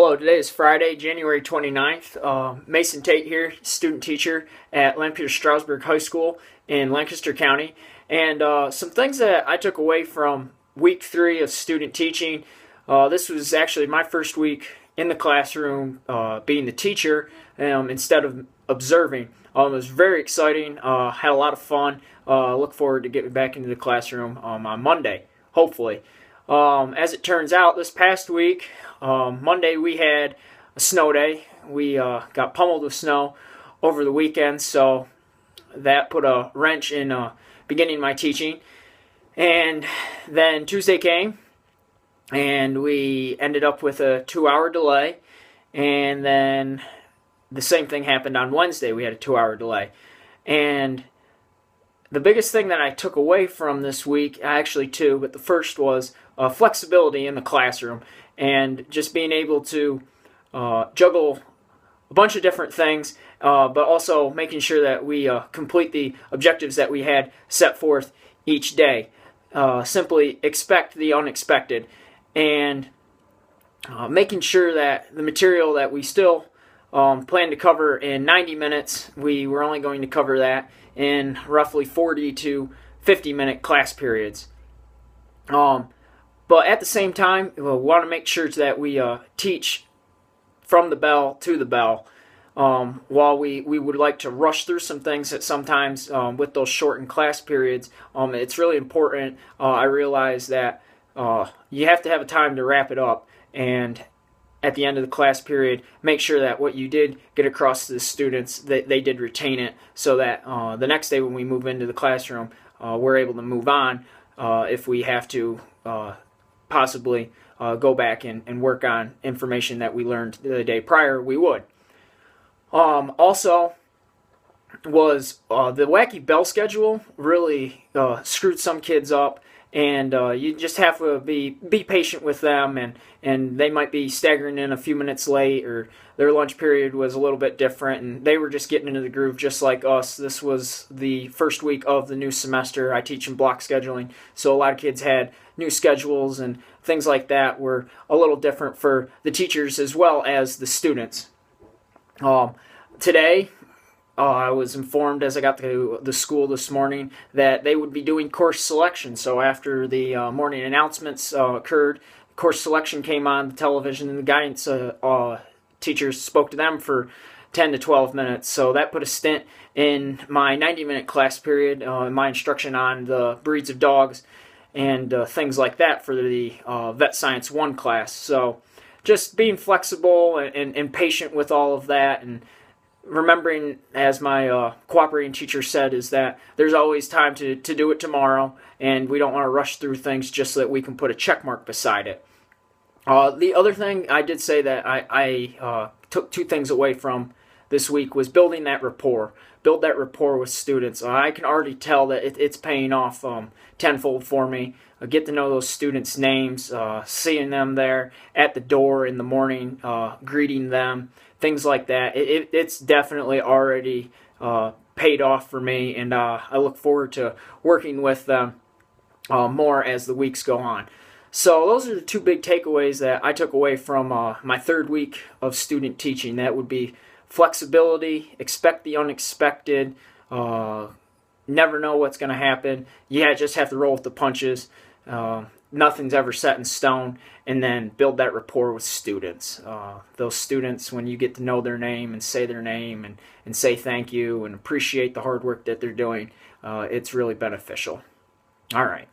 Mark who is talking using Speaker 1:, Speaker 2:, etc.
Speaker 1: Hello, today is Friday, January 29th. Mason Tate here, student teacher at Lampeter Strasburg High School in Lancaster County. And some things that I took away from week 3 of student teaching. This was actually my first week in the classroom being the teacher instead of observing. It was very exciting, had a lot of fun. Look forward to getting back into the classroom on Monday, hopefully. As it turns out, this past week, Monday we had a snow day. We got pummeled with snow over the weekend, so that put a wrench in beginning my teaching. And then Tuesday came, and we ended up with a 2-hour delay. And then the same thing happened on Wednesday. We had a 2-hour delay. And the biggest thing that I took away from this week, actually two, but the first was flexibility in the classroom and just being able to juggle a bunch of different things, but also making sure that we complete the objectives that we had set forth each day. Simply expect the unexpected, and making sure that the material that we still planned to cover in 90 minutes, we were only going to cover that in roughly 40 to 50-minute class periods. But at the same time, we want to make sure that we teach from the bell to the bell. While we would like to rush through some things that sometimes with those shortened class periods, it's really important. I realize that you have to have a time to wrap it up, and at the end of the class period, make sure that what you did get across to the students, that they did retain it, so that the next day when we move into the classroom, we're able to move on. If we have to possibly go back and work on information that we learned the day prior, we would. Also, was the wacky bell schedule really screwed some kids up. And you just have to be patient with them, and they might be staggering in a few minutes late, or their lunch period was a little bit different, and they were just getting into the groove just like us. This was the first week of the new semester. I teach in block scheduling, so a lot of kids had new schedules, and things like that were a little different for the teachers as well as the students. Today, I was informed as I got to the school this morning that they would be doing course selection. So after the morning announcements occurred, course selection came on the television, and the guidance teachers spoke to them for 10 to 12 minutes. So that put a stint in my 90-minute class period, my instruction on the breeds of dogs and things like that for the Vet Science 1 class. So just being flexible and patient with all of that, and remembering, as my cooperating teacher said, is that there's always time to do it tomorrow, and we don't want to rush through things just so that we can put a check mark beside it. The other thing I did say that I took two things away from this week was building that rapport. Build that rapport with students. I can already tell that it's paying off tenfold for me. Get to know those students' names, seeing them there at the door in the morning, greeting them, things like that. It's definitely already paid off for me, and I look forward to working with them more as the weeks go on. So those are the two big takeaways that I took away from my third week of student teaching. That would be flexibility, expect the unexpected, never know what's going to happen. You just have to roll with the punches. Nothing's ever set in stone, and then build that rapport with students. Those students, when you get to know their name and say their name and say thank you and appreciate the hard work that they're doing, it's really beneficial. All right.